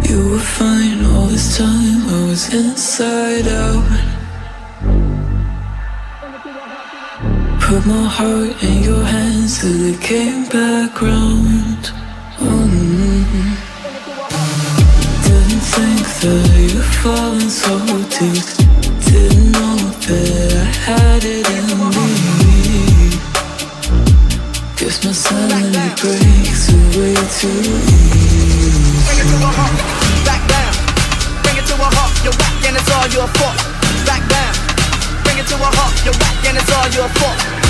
You were fine all this time, I was inside out. Put my heart in your hands till it came back round. Didn't think that you'd fallen so deep. Didn't know that I had it in me. Guess my sanity breaks away too easy. Bring it to a halt, back down. Bring it to a halt, you're whack and it's all your fault. Back down. Bring it to a halt, you're whack and it's all your fault.